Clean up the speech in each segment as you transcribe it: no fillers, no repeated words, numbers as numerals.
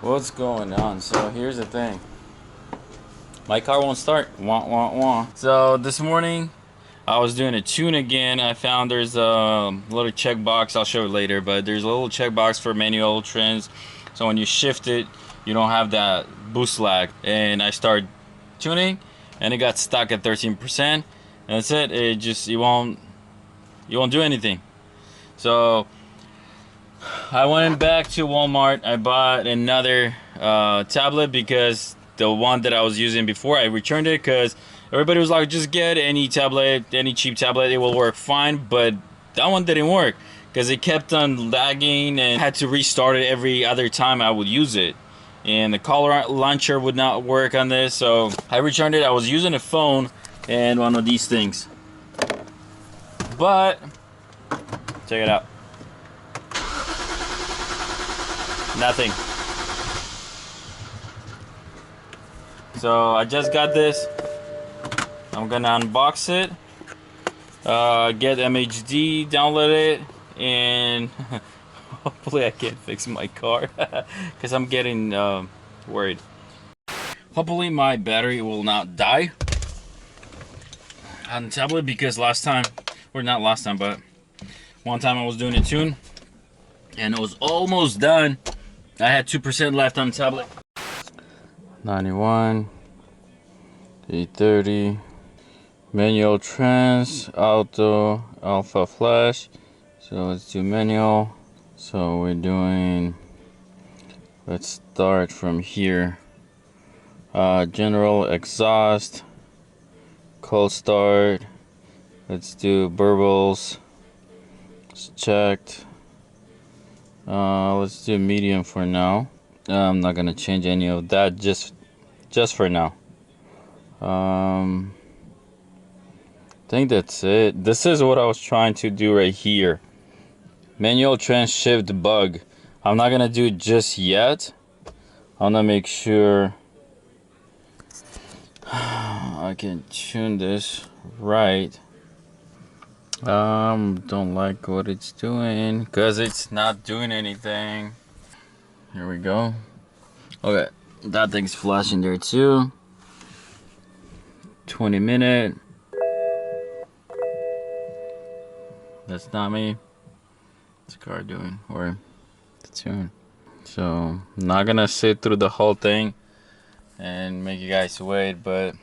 What's going on? So here's the thing. My car won't start. Wah, wah, wah. So this morning I was doing a tune again. I found there's a little checkbox. I'll show it later, but there's a little checkbox for manual trends. So when you shift it, you don't have that boost lag. And I started tuning, and it got stuck at 13%. And that's it. It just you won't do anything. So I went back to Walmart. I bought another tablet because the one that I was using before, I returned it because everybody was like, just get any tablet, any cheap tablet, it will work fine. But that one didn't work because it kept on lagging and I had to restart it every other time I would use it. And the color launcher would not work on this, so I returned it. I was using a phone and one of these things. But check it out. Nothing. So I just got this. I'm gonna unbox it, get MHD, download it, and hopefully I can fix my car because I'm getting worried. Hopefully my battery will not die on the tablet, because last time, or not last time, but one time I was doing a tune and it was almost done. I had 2% left on the tablet. 91, 830, manual trans, auto, alpha flash. So let's do manual. So we're doing, let's start from here. General exhaust, cold start. Let's do burbles. It's checked. Let's do medium for now. I'm not gonna change any of that, just for now. I think that's it. This is what I was trying to do right here. Manual trans shift bug. I'm not gonna do it just yet. I wanna make sure I can tune this right. Don't like what it's doing because it's not doing anything. Here we go. Okay, that thing's flashing there too. 20-minute. That's not me. What's the car doing? Or the tune. So I'm not gonna sit through the whole thing and make you guys wait, but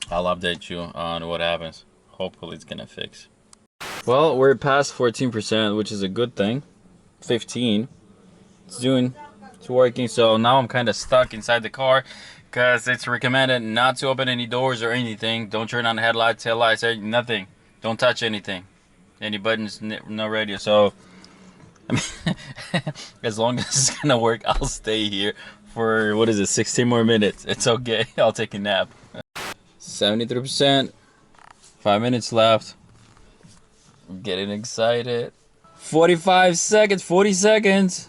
I'll update you on what happens. Hopefully it's gonna fix. Well, we're past 14%, which is a good thing. 15. It's working. So now I'm kind of stuck inside the car because it's recommended not to open any doors or anything. Don't turn on the headlights, taillights, nothing. Don't touch anything. Any buttons, no radio. So I mean, as long as it's gonna work, I'll stay here for, what is it, 16 more minutes. It's okay. I'll take a nap. 73%. 5 minutes left. I'm getting excited. 45 seconds, 40 seconds.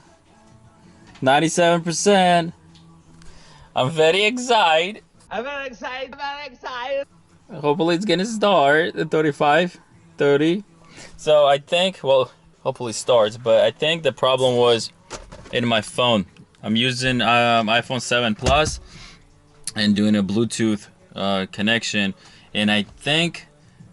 97%. I'm very excited. I'm very excited, very excited. Hopefully it's gonna start at 35, 30. So I think, well, hopefully it starts, but I think the problem was in my phone. I'm using iPhone 7 Plus and doing a Bluetooth connection, and I think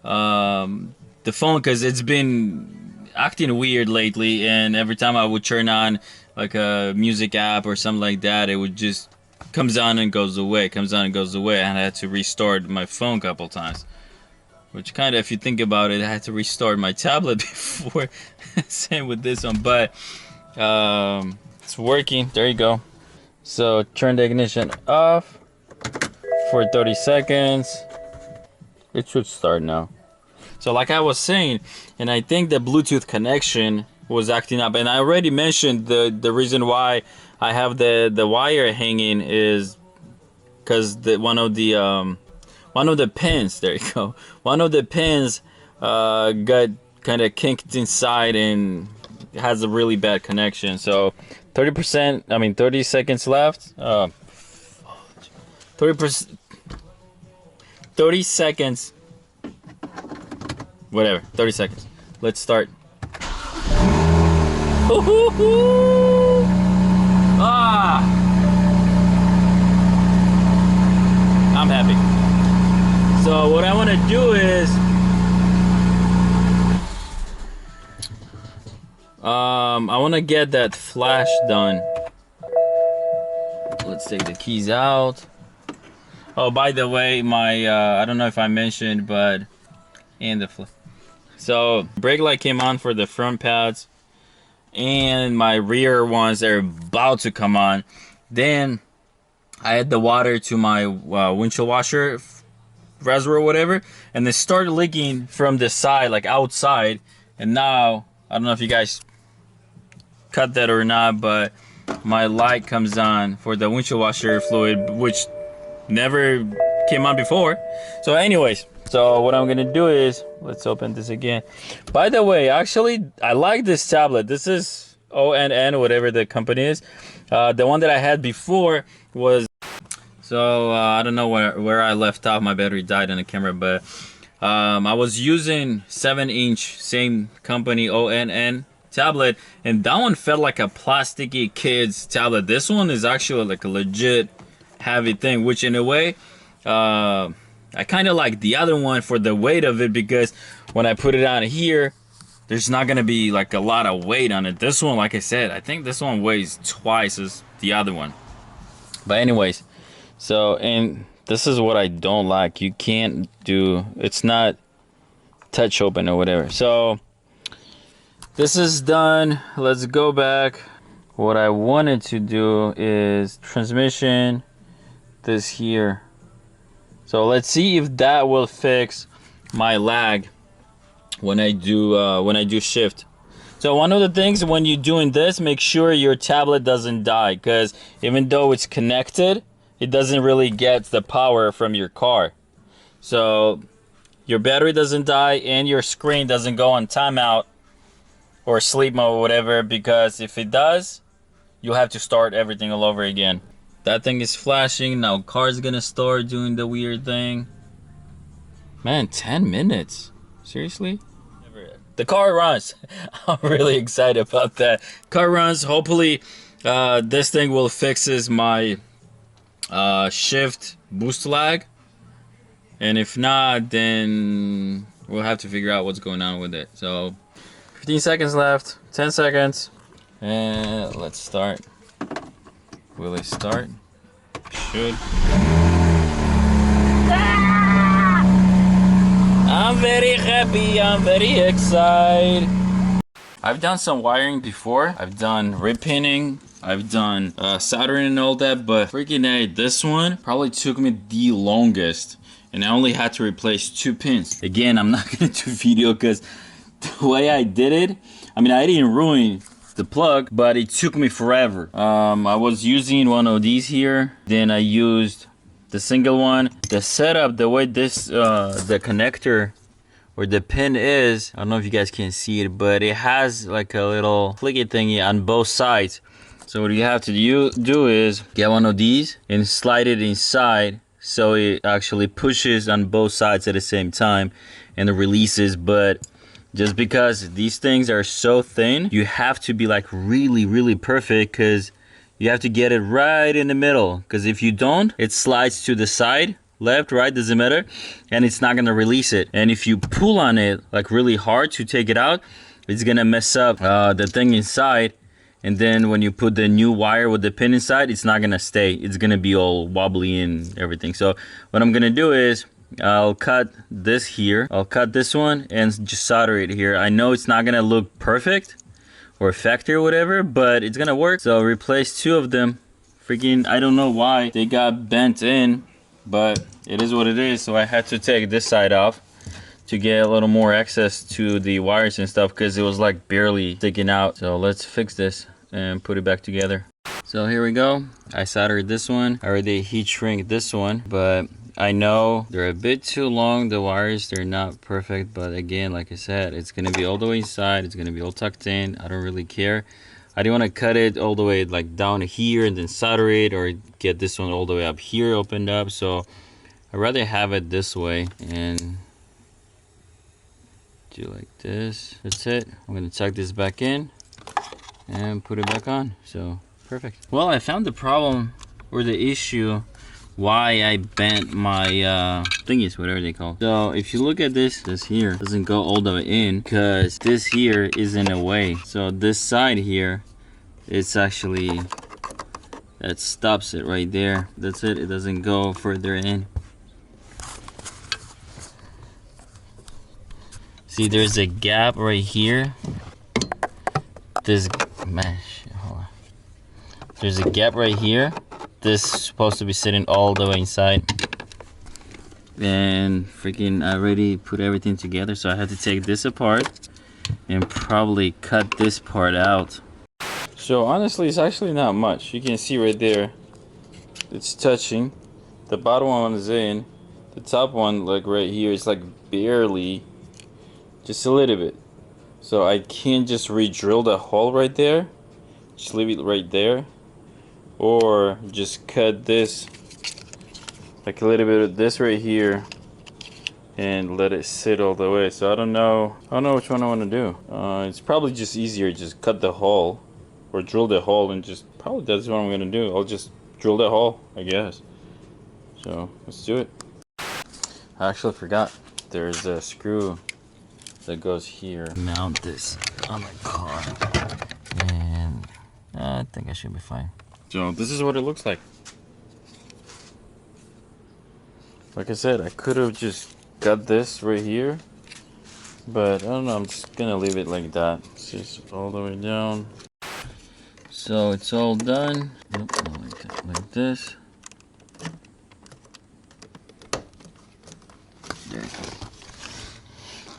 the phone, because it's been acting weird lately, and every time I would turn on like a music app or something like that, it would just comes on and goes away, comes on and goes away, and I had to restart my phone a couple times, which kind of, if you think about it, I had to restart my tablet before. Same with this one, but it's working. There you go. So turn the ignition off for 30 seconds. It should start now. So like I was saying, and I think the Bluetooth connection was acting up, and I already mentioned the reason why I have the wire hanging is because one of the pins, there you go, one of the pins got kind of kinked inside and has a really bad connection. So 30 seconds left. 30 seconds, whatever, 30 seconds. Let's start. Ah! happy. So what I want to do is I want to get that flash done. Let's take the keys out. Oh, by the way, my I don't know if I mentioned, but so brake light came on for the front pads, and my rear ones are about to come on. Then I had the water to my windshield washer reservoir or whatever, and they started leaking from the side, like outside. And now I don't know if you guys cut that or not, but my light comes on for the windshield washer fluid, which never came on before. So anyways, so what I'm gonna do is, let's open this again. By the way, actually I like this tablet. This is ONN, whatever the company is. The one that I had before was, so I don't know where I left off. My battery died on the camera, but I was using 7-inch, same company, ONN tablet, and that one felt like a plasticky kid's tablet. This one is actually like a legit heavy thing, which in a way I kind of like the other one for the weight of it, because when I put it on here, there's not gonna be like a lot of weight on it. This one, like I said, I think this one weighs twice as the other one. But anyways, so, and this is what I don't like. You can't do, it's not touch open or whatever. So this is done. Let's go back. What I wanted to do is transmission, this here. So let's see if that will fix my lag when I do shift. So one of the things when you're doing this, make sure your tablet doesn't die, because even though it's connected, it doesn't really get the power from your car. So your battery doesn't die and your screen doesn't go on timeout or sleep mode or whatever, because if it does, you'll have to start everything all over again. That thing is flashing. Now car's gonna start doing the weird thing. Man, 10 minutes. Seriously? The car runs. I'm really excited about that. Car runs. Hopefully this thing will fixes my shift boost lag. And if not, then we'll have to figure out what's going on with it. So 15 seconds left, 10 seconds, and let's start. Will it start? Should. I'm very happy, I'm very excited. I've done some wiring before. I've done repinning, I've done soldering and all that, but freaking A, this one probably took me the longest, and I only had to replace 2 pins. Again, I'm not gonna do video because the way I did it, I mean, I didn't ruin the plug, but it took me forever. I was using one of these here, then I used the single one. The setup, the way this the connector or the pin is, I don't know if you guys can see it, but it has like a little clicky thingy on both sides. So what you have to do is get one of these and slide it inside, so it actually pushes on both sides at the same time and it releases. But just because these things are so thin, you have to be like really perfect, because you have to get it right in the middle, because if you don't, it slides to the side, left, right, doesn't matter, and it's not gonna release it. And if you pull on it like really hard to take it out, it's gonna mess up the thing inside. And then when you put the new wire with the pin inside, it's not gonna stay. It's gonna be all wobbly and everything. So what I'm gonna do is, I'll cut this here, I'll cut this one and just solder it here. I know it's not gonna look perfect or factory or whatever, but it's gonna work. So replace 2 of them. Freaking, I don't know why they got bent in, but it is what it is. So I had to take this side off to get a little more access to the wires and stuff, because it was like barely sticking out. So let's fix this and put it back together. So here we go. I soldered this one. I already heat shrink this one, but I know they're a bit too long, the wires. They're not perfect, but again, like I said, it's gonna be all the way inside. It's gonna be all tucked in. I don't really care. I didn't want to cut it all the way like down here and then solder it, or get this one all the way up here opened up. So I'd rather have it this way and do like this. That's it. I'm gonna tuck this back in and put it back on. So perfect. Well, I found the problem or the issue why I bent my thingies, whatever they call. So if you look at this here doesn't go all the way in because this here is in a way. So this side here, it's actually, that stops it right there. That's it. It doesn't go further in. See, there's a gap right here. This mesh. Hold on. There's a gap right here. This is supposed to be sitting all the way inside. And freaking, I already put everything together, so I had to take this apart and probably cut this part out. So honestly, it's actually not much. You can see right there, it's touching. The bottom one is in. The top one, like right here, is like barely, just a little bit. So I can't just re-drill the hole right there. Just leave it right there. Or just cut this, like a little bit of this right here, and let it sit all the way. So I don't know which one I want to do. It's probably just easier just cut the hole or drill the hole, and just probably that's what I'm gonna do. I'll just drill the hole, I guess. So let's do it. I actually forgot there's a screw that goes here. Mount this on my car, and I think I should be fine. So this is what it looks like. Like I said, I could have just got this right here, but I don't know, I'm just gonna leave it like that. It's just all the way down. So it's all done. Like this. There you go.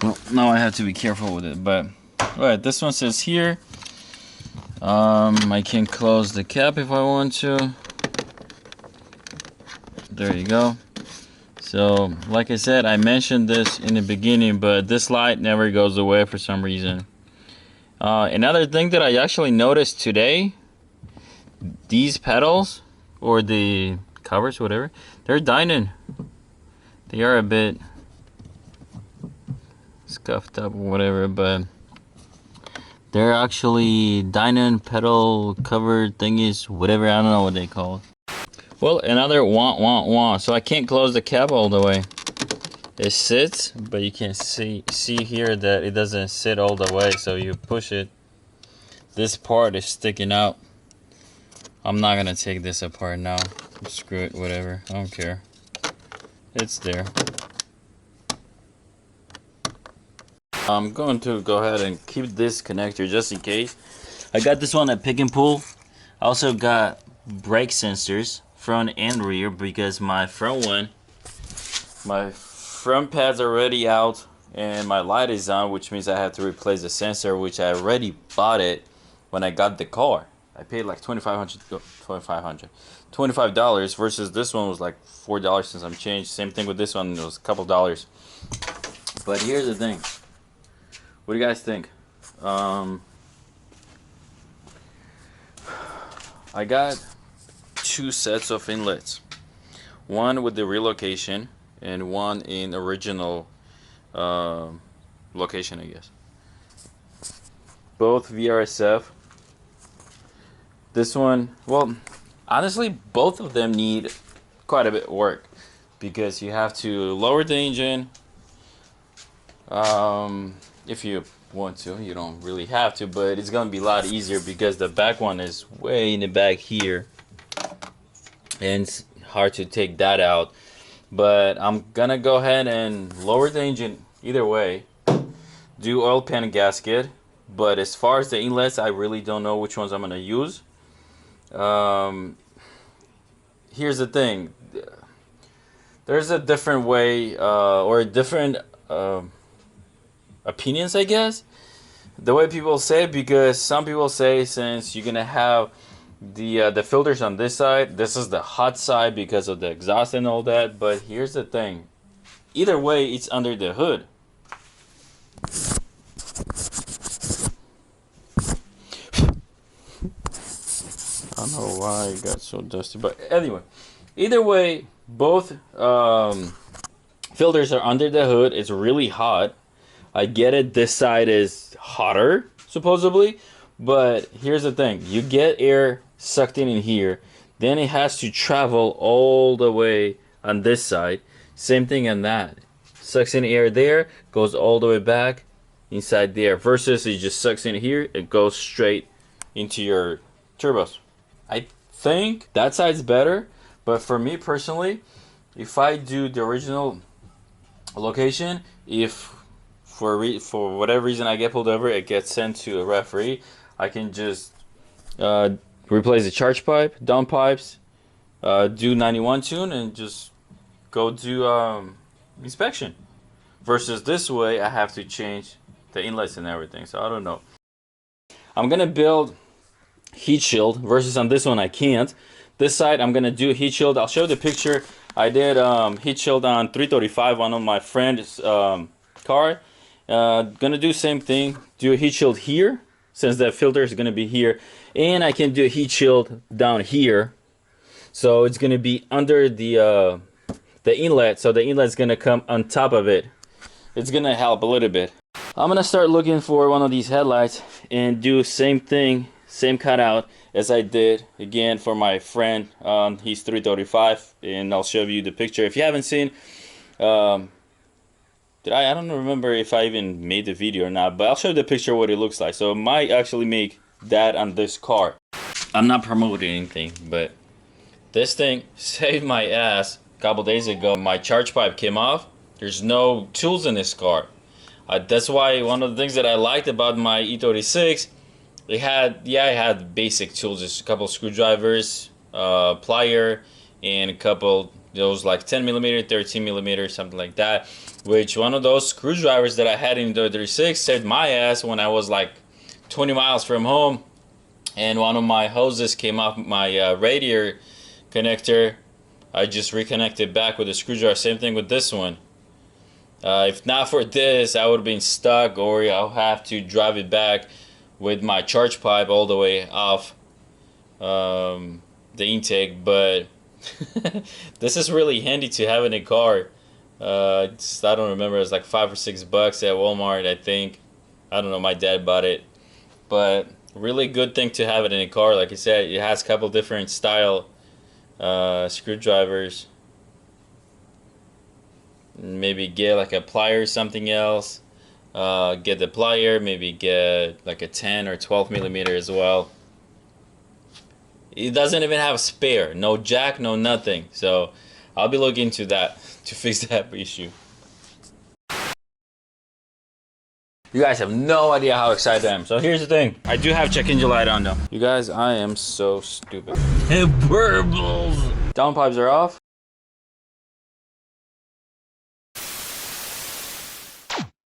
Well, now I have to be careful with it, but alright, this one says here. I can close the cap if I want to. There you go. So, like I said, I mentioned this in the beginning, but this light never goes away for some reason. Another thing that I actually noticed today, these pedals, or the covers, whatever, they're dining. They are a bit scuffed up or whatever, but they're actually Dynon pedal cover thingies, whatever, I don't know what they call it. Well, another wah. So I can't close the cap all the way. It sits, but you can see here that it doesn't sit all the way, so you push it. This part is sticking out. I'm not gonna take this apart now. Screw it, whatever, I don't care. It's there. I'm going to go ahead and keep this connector just in case. I got this one at Pick and Pull. I also got brake sensors, front and rear, because my front pad's already out and my light is on, which means I have to replace the sensor, which I already bought it when I got the car. I paid like $25 versus this one was like $4 since I'm changed. Same thing with this one, it was a couple dollars. But here's the thing. What do you guys think? I got two sets of inlets. One with the relocation and one in original location, I guess. Both VRSF. This one, well, honestly, both of them need quite a bit of work because you have to lower the engine. If you want to, you don't really have to, but it's gonna be a lot easier because the back one is way in the back here and it's hard to take that out. But I'm gonna go ahead and lower the engine either way, do oil pan and gasket. But as far as the inlets, I really don't know which ones I'm gonna use. Here's the thing, there's a different way or a different opinions, I guess, the way people say it, because some people say since you're gonna have the filters on this side, this is the hot side because of the exhaust and all that. But here's the thing, either way it's under the hood. I don't know why it got so dusty, but anyway, either way, both filters are under the hood. It's really hot. I get it, this side is hotter supposedly, but here's the thing, you get air sucked in here, Then it has to travel all the way on this side. Same thing on that. Sucks in air there, goes all the way back inside there. Versus it just sucks in here, it goes straight into your turbos. I think that side's better, but for me personally, if I do the original location, if for whatever reason I get pulled over, it gets sent to a referee, I can just replace the charge pipe, down pipes, do 91 tune, and just go do inspection. Versus this way, I have to change the inlets and everything. So I don't know. I'm gonna build heat shield. Versus on this one, I can't. This side, I'm gonna do heat shield. I'll show the picture. I did heat shield on 335 on my friend's car. Gonna do same thing. Do a heat shield here, since the filter is gonna be here, and I can do a heat shield down here. So it's gonna be under the inlet. So the inlet's gonna come on top of it. It's gonna help a little bit. I'm gonna start looking for one of these headlights and do same thing, same cutout as I did again for my friend. He's 335, and I'll show you the picture. If you haven't seen, I don't remember if I even made the video or not, but I'll show you the picture what it looks like. So I might actually make that on this car. I'm not promoting anything, but this thing saved my ass a couple days ago. My charge pipe came off. There's no tools in this car. That's why one of the things that I liked about my E36, it had basic tools, just a couple screwdrivers, plier, and a couple those like 10mm, 13mm, something like that. Which one of those screwdrivers that I had in the E36 saved my ass when I was like 20 miles from home, and one of my hoses came off my radiator connector. I just reconnected back with a screwdriver. Same thing with this one. If not for this, I would have been stuck, or I'll have to drive it back with my charge pipe all the way off the intake. But this is really handy to have in a car. I don't remember, it was like $5 or $6 at Walmart, I think. I don't know, my dad bought it. But really good thing to have it in a car. Like I said, it has a couple different style screwdrivers. Maybe get like a plier or something else. Get the plier, maybe get like a 10 or 12mm as well. It doesn't even have a spare, no jack, no nothing. So I'll be looking into that to fix that issue. You guys have no idea how excited I am. So here's the thing. I do have check engine light on though. You guys, I am so stupid. It burbles. Down pipes are off.